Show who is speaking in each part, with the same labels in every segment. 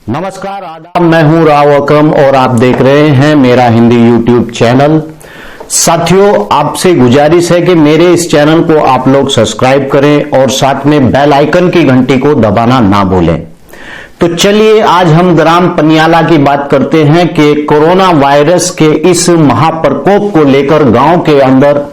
Speaker 1: नमस्कार, आदाब। मैं हूं राव अकरम और आप देख रहे हैं मेरा हिंदी यूट्यूब चैनल। साथियों, आपसे गुजारिश है कि मेरे इस चैनल को आप लोग सब्सक्राइब करें और साथ में बेल आइकन की घंटी को दबाना ना भूलें। तो चलिए आज हम ग्राम पनियाला की बात करते हैं कि कोरोना वायरस के इस महाप्रकोप को लेकर गांव के अंदर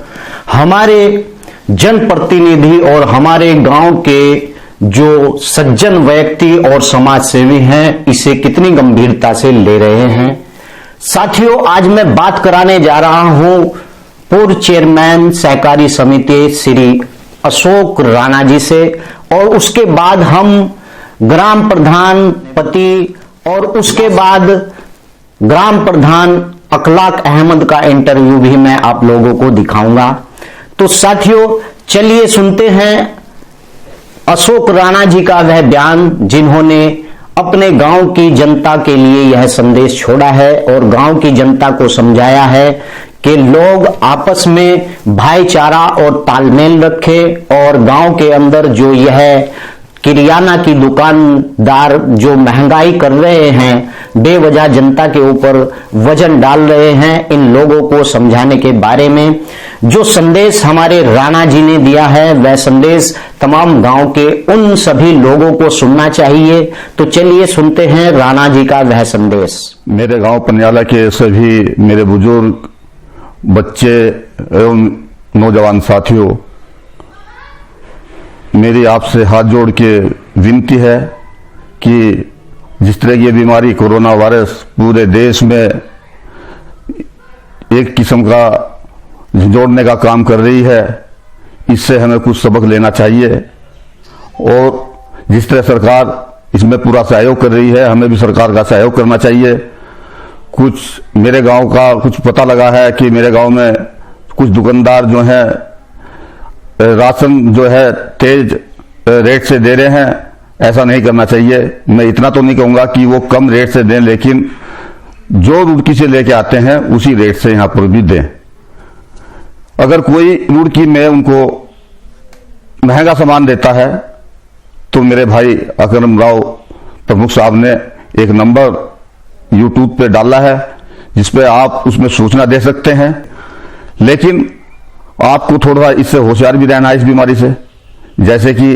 Speaker 1: हमारे जनप्रतिनिधि और हमारे गांव के जो सज्जन व्यक्ति और समाज सेवी हैं इसे कितनी गंभीरता से ले रहे हैं। साथियों, आज मैं बात कराने जा रहा हूं पूर्व चेयरमैन सहकारी समिति श्री अशोक राणा जी से, और उसके बाद हम ग्राम प्रधान पति और उसके बाद ग्राम प्रधान अखलाक अहमद का इंटरव्यू भी मैं आप लोगों को दिखाऊंगा। तो साथियों, चलिए सुनते हैं अशोक राणा जी का वह बयान जिन्होंने अपने गांव की जनता के लिए यह संदेश छोड़ा है और गांव की जनता को समझाया है कि लोग आपस में भाईचारा और तालमेल रखें और गांव के अंदर जो यह किरियाना की दुकानदार जो महंगाई कर रहे हैं, बेवजह जनता के ऊपर वजन डाल रहे हैं, इन लोगों को समझाने के बारे में जो संदेश हमारे राणा जी ने दिया है वह संदेश तमाम गांव के उन सभी लोगों को सुनना चाहिए। तो चलिए सुनते हैं राणा जी का वह संदेश।
Speaker 2: मेरे गांव पनियाला के सभी मेरे बुजुर्ग, बच्चे एवं नौजवान साथियों, मेरी आपसे हाथ जोड़ के विनती है कि जिस तरह की ये बीमारी कोरोना वायरस पूरे देश में एक किस्म का जोड़ने का काम कर रही है, इससे हमें कुछ सबक लेना चाहिए। और जिस तरह सरकार इसमें पूरा सहयोग कर रही है, हमें भी सरकार का सहयोग करना चाहिए। कुछ मेरे गांव का कुछ पता लगा है कि मेरे गांव में कुछ दुकानदार जो हैं राशन जो है तेज रेट से दे रहे हैं, ऐसा नहीं करना चाहिए। मैं इतना तो नहीं कहूंगा कि वो कम रेट से दें, लेकिन जो रुड़की से लेके आते हैं उसी रेट से यहां पर भी दें। अगर कोई रुड़की में उनको महंगा सामान देता है तो मेरे भाई अकरम राव प्रमुख साहब ने एक नंबर यूट्यूब पे डाला है जिसपे आप उसमें सूचना दे सकते हैं। लेकिन आपको थोड़ा इससे होशियार भी रहना है इस बीमारी से। जैसे कि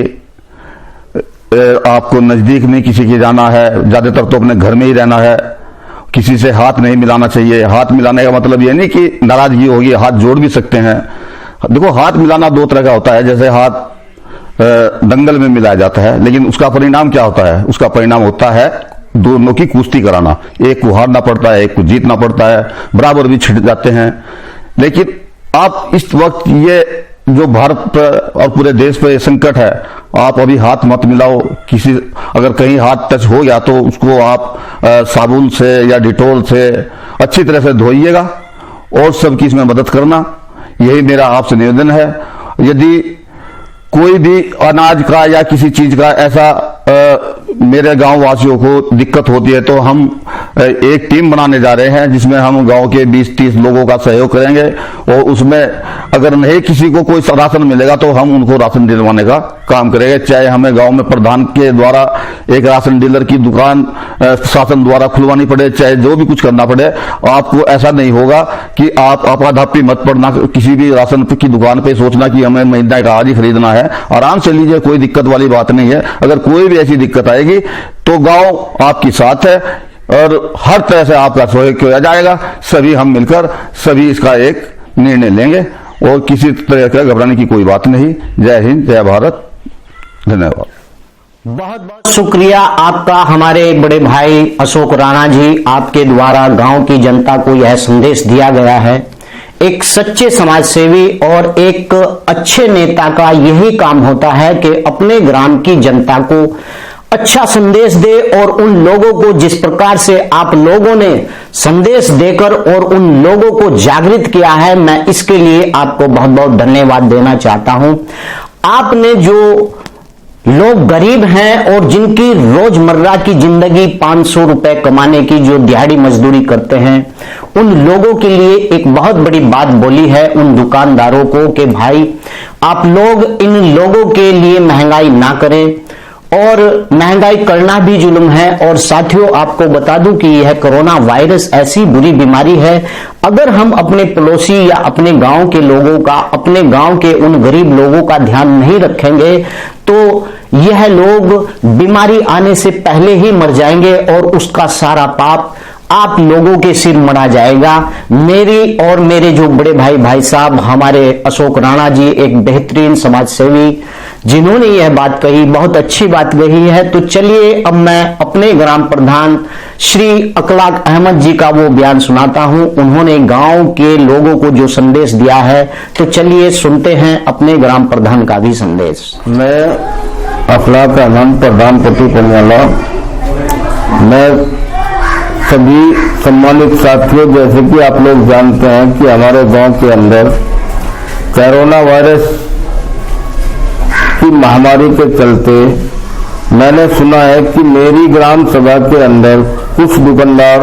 Speaker 2: आपको नजदीक में किसी के जाना है, ज्यादातर तो अपने घर में ही रहना है, किसी से हाथ नहीं मिलाना चाहिए। हाथ मिलाने का मतलब ये नहीं कि नाराजगी होगी, हाथ जोड़ भी सकते हैं। देखो, हाथ मिलाना दो तरह का होता है। जैसे हाथ दंगल में मिलाया जाता है, लेकिन उसका परिणाम क्या होता है? उसका परिणाम होता है दोनों की कुश्ती कराना। एक को हारना पड़ता है, एक को जीतना पड़ता है, बराबर भी छिड़ जाते हैं। लेकिन आप इस वक्त ये जो भारत और पूरे देश पे संकट है, आप अभी हाथ मत मिलाओ। किसी अगर कहीं हाथ टच हो गया तो उसको आप साबुन से या डिटोल से अच्छी तरह से धोइएगा और सबकी इसमें मदद करना, यही मेरा आपसे निवेदन है। यदि कोई भी अनाज का या किसी चीज का ऐसा मेरे गांव वासियों को दिक्कत होती है तो हम एक टीम बनाने जा रहे हैं जिसमें हम गांव के 20-30 लोगों का सहयोग करेंगे। और उसमें अगर नहीं किसी को कोई राशन मिलेगा तो हम उनको राशन दिलवाने का काम करेंगे। चाहे हमें गांव में प्रधान के द्वारा एक राशन डीलर की दुकान शासन द्वारा खुलवानी पड़े, चाहे जो भी कुछ करना पड़े, आपको ऐसा नहीं होगा कि आप आपाधापी मत पड़ना किसी भी राशन की दुकान पे सोचना कि हमें महीना का आज ही खरीदना है। आराम से लीजिए, कोई दिक्कत वाली बात नहीं है। अगर कोई भी ऐसी दिक्कत आएगी तो गांव आपके साथ है और हर तरह से आपका सहयोग किया जाएगा। सभी हम मिलकर सभी इसका एक निर्णय लेंगे और किसी तरह का घबराने की कोई बात नहीं। जय हिंद, जय भारत, धन्यवाद।
Speaker 1: बहुत बहुत शुक्रिया आपका हमारे बड़े भाई अशोक राणा जी। आपके द्वारा गांव की जनता को यह संदेश दिया गया है। एक सच्चे समाज सेवी और एक अच्छे नेता का यही काम होता है कि अपने ग्राम की जनता को अच्छा संदेश दे और उन लोगों को जिस प्रकार से आप लोगों ने संदेश देकर और उन लोगों को जागृत किया है, मैं इसके लिए आपको बहुत बहुत धन्यवाद देना चाहता हूं। आपने जो लोग गरीब हैं और जिनकी रोजमर्रा की जिंदगी 500 रुपए कमाने की जो दिहाड़ी मजदूरी करते हैं, उन लोगों के लिए एक बहुत बड़ी बात बोली है उन दुकानदारों को कि भाई आप लोग इन लोगों के लिए महंगाई ना करें और महंगाई करना भी जुल्म है। और साथियों, आपको बता दूं कि यह कोरोना वायरस ऐसी बुरी बीमारी है, अगर हम अपने पड़ोसी या अपने गांव के लोगों का, अपने गांव के उन गरीब लोगों का ध्यान नहीं रखेंगे तो यह लोग बीमारी आने से पहले ही मर जाएंगे और उसका सारा पाप आप लोगों के सिर मढ़ा जाएगा। मेरी और मेरे जो बड़े भाई साहब, हमारे अशोक राणा जी एक बेहतरीन समाज सेवी, जिन्होंने यह बात कही, बहुत अच्छी बात कही है। तो चलिए अब मैं अपने ग्राम प्रधान श्री अखलाक अहमद जी का वो बयान सुनाता हूं। उन्होंने गांव के लोगों को जो संदेश दिया है, तो चलिए सुनते हैं अपने ग्राम प्रधान का भी संदेश।
Speaker 3: मैं अखलाक अहमद, प्रधान पट्टी पनियाला। मैं सभी सम्मानित साथियों, जैसे कि आप लोग जानते हैं कि हमारे गांव के अंदर कोरोना वायरस की महामारी के चलते मैंने सुना है कि मेरी ग्राम सभा के अंदर कुछ दुकानदार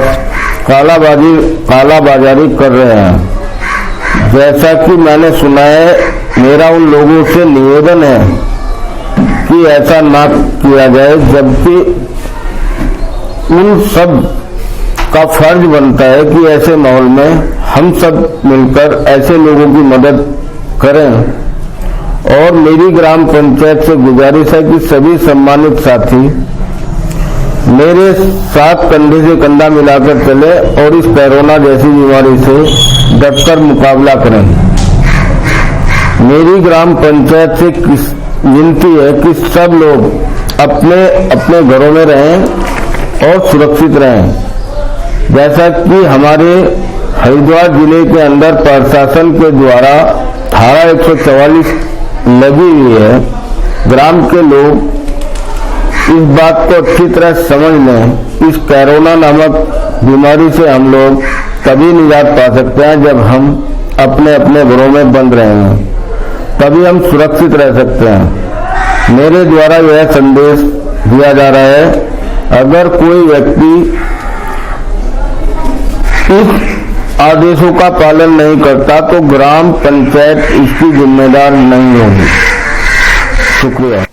Speaker 3: कालाबाजारी कर रहे हैं। जैसा कि मैंने सुना है, मेरा उन लोगों से निवेदन है कि ऐसा ना किया जाए, जबकि उन सब का फर्ज बनता है कि ऐसे माहौल में हम सब मिलकर ऐसे लोगों की मदद करें। और मेरी ग्राम पंचायत से गुजारिश है कि सभी सम्मानित साथी मेरे साथ कंधे से कंधा मिलाकर चले और इस कोरोना जैसी बीमारी से डटकर मुकाबला करें। मेरी ग्राम पंचायत से विनती है कि सब लोग अपने अपने घरों में रहें और सुरक्षित रहें। जैसा कि हमारे हरिद्वार जिले के अंदर प्रशासन के द्वारा धारा 144 लगी हुई है, ग्राम के लोग इस बात को अच्छी तरह समझ लें। इस कोरोना नामक बीमारी से हम लोग तभी निजात पा सकते हैं जब हम अपने अपने घरों में बंद रहेंगे, तभी हम सुरक्षित रह सकते हैं। मेरे द्वारा यह संदेश दिया जा रहा है, अगर कोई व्यक्ति इस आदेशों का पालन नहीं करता तो ग्राम पंचायत इसकी जिम्मेदार नहीं होगी। शुक्रिया।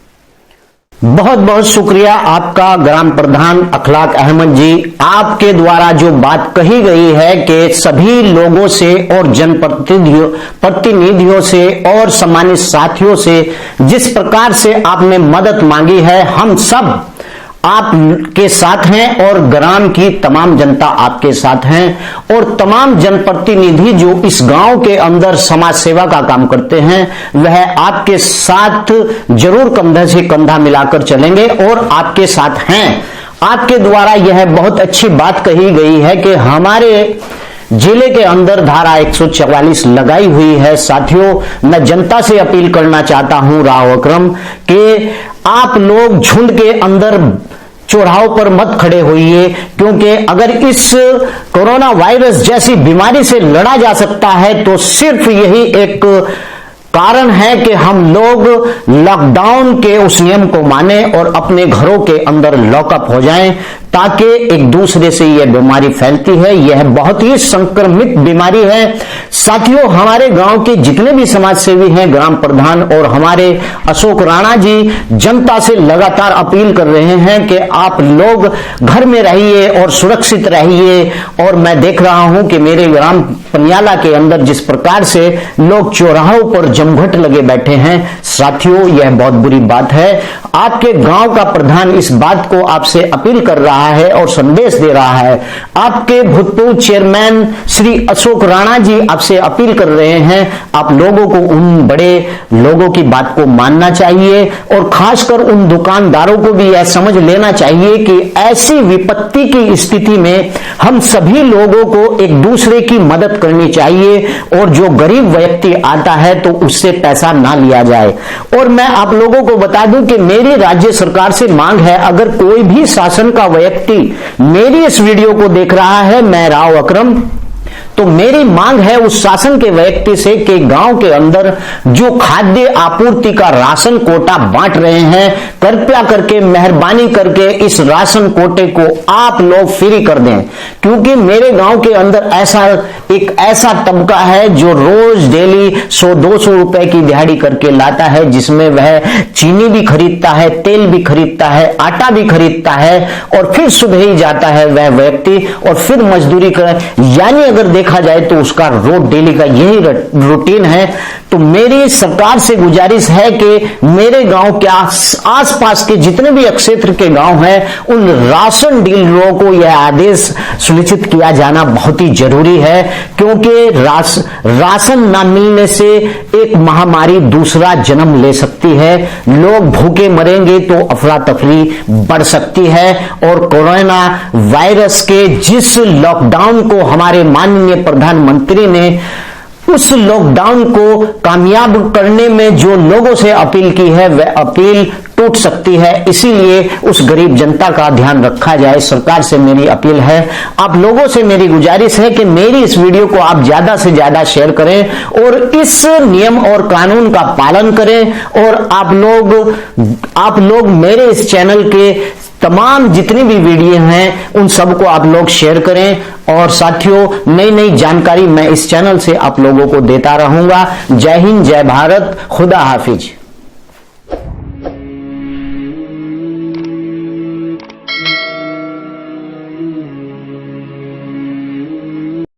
Speaker 1: बहुत बहुत शुक्रिया आपका ग्राम प्रधान अखलाक अहमद जी। आपके द्वारा जो बात कही गई है कि सभी लोगों से और जनप्रतिनिधियों से और सम्मानित साथियों से जिस प्रकार से आपने मदद मांगी है, हम सब आपके साथ हैं और ग्राम की तमाम जनता आपके साथ हैं और तमाम जनप्रतिनिधि जो इस गांव के अंदर समाज सेवा का काम करते हैं, वह आपके साथ जरूर कंधे से कंधा मिलाकर चलेंगे और आपके साथ हैं। आपके द्वारा यह बहुत अच्छी बात कही गई है कि हमारे जिले के अंदर धारा 144 लगाई हुई है। साथियों, मैं जनता से अपील करना चाहता हूं राव अकरम कि आप लोग झुंड के अंदर चौराहों पर मत खड़े होइए, क्योंकि अगर इस कोरोना वायरस जैसी बीमारी से लड़ा जा सकता है तो सिर्फ यही एक कारण है कि हम लोग लॉकडाउन के उस नियम को माने और अपने घरों के अंदर लॉकअप हो जाएं, ताकि एक दूसरे से यह बीमारी फैलती है। यह बहुत ही संक्रमित बीमारी है। साथियों, हमारे गांव के जितने भी समाज सेवी हैं, ग्राम प्रधान और हमारे अशोक राणा जी जनता से लगातार अपील कर रहे हैं कि आप लोग घर में रहिए और सुरक्षित रहिए। और मैं देख रहा हूं कि मेरे ग्राम पनियाला के अंदर जिस प्रकार से लोग चौराहों पर जमघट लगे बैठे हैं, साथियों यह बहुत बुरी बात है। आपके गांव का प्रधान इस बात को आपसे अपील कर रहा है और संदेश दे रहा है। आपके भूतपूर्व चेयरमैन श्री अशोक राणा जी आपसे अपील कर रहे हैं, आप लोगों को उन बड़े लोगों की बात को मानना चाहिए और खासकर उन दुकानदारों को भी यह समझ लेना चाहिए कि ऐसी विपत्ति की स्थिति में हम सभी लोगों को एक दूसरे की मदद करनी चाहिए और जो गरीब व्यक्ति आता है तो उससे पैसा ना लिया जाए। और मैं आप लोगों को बता दूं कि मेरी राज्य सरकार से मांग है, अगर कोई भी शासन का व्यक्ति मेरी इस वीडियो को देख रहा है, मैं राव अकरम, तो मेरी मांग है उस शासन के व्यक्ति से कि गांव के अंदर जो खाद्य आपूर्ति का राशन कोटा बांट रहे हैं, कृपया करके मेहरबानी करके इस राशन कोटे को आप लोग फ्री कर दें, क्योंकि मेरे गांव के अंदर एक ऐसा तबका है जो रोज डेली 100-200 रुपए की दिहाड़ी करके लाता है, जिसमें वह चीनी भी खरीदता है, तेल भी खरीदता है, आटा भी खरीदता है और फिर सुबह ही जाता है वह व्यक्ति और फिर मजदूरी कर, यानी अगर देखा जाए तो उसका रोज डेली का यही रूटीन है। तो मेरी सरकार से गुजारिश है कि मेरे गांव के आसपास के जितने भी क्षेत्र के गांव हैं, उन राशन डीलरों को यह आदेश सुनिश्चित किया जाना बहुत ही जरूरी है, क्योंकि राशन ना मिलने से एक महामारी दूसरा जन्म ले सकती है। लोग भूखे मरेंगे तो अफरा तफरी बढ़ सकती है। और कोरोना वायरस के जिस लॉकडाउन को हमारे माननीय प्रधानमंत्री ने, उस लॉकडाउन को कामयाब करने में जो लोगों से अपील की है, वह अपील टूट सकती है। इसीलिए उस गरीब जनता का ध्यान रखा जाए, सरकार से मेरी अपील है। आप लोगों से मेरी गुजारिश है कि मेरी इस वीडियो को आप ज्यादा से ज्यादा शेयर करें और इस नियम और कानून का पालन करें। और आप लोग मेरे इस चैनल के तमाम जितनी भी वीडियो हैं उन सबको आप लोग शेयर करें। और साथियों, नई नई जानकारी मैं इस चैनल से आप लोगों को देता रहूंगा। जय हिंद, जय भारत, खुदा हाफिज।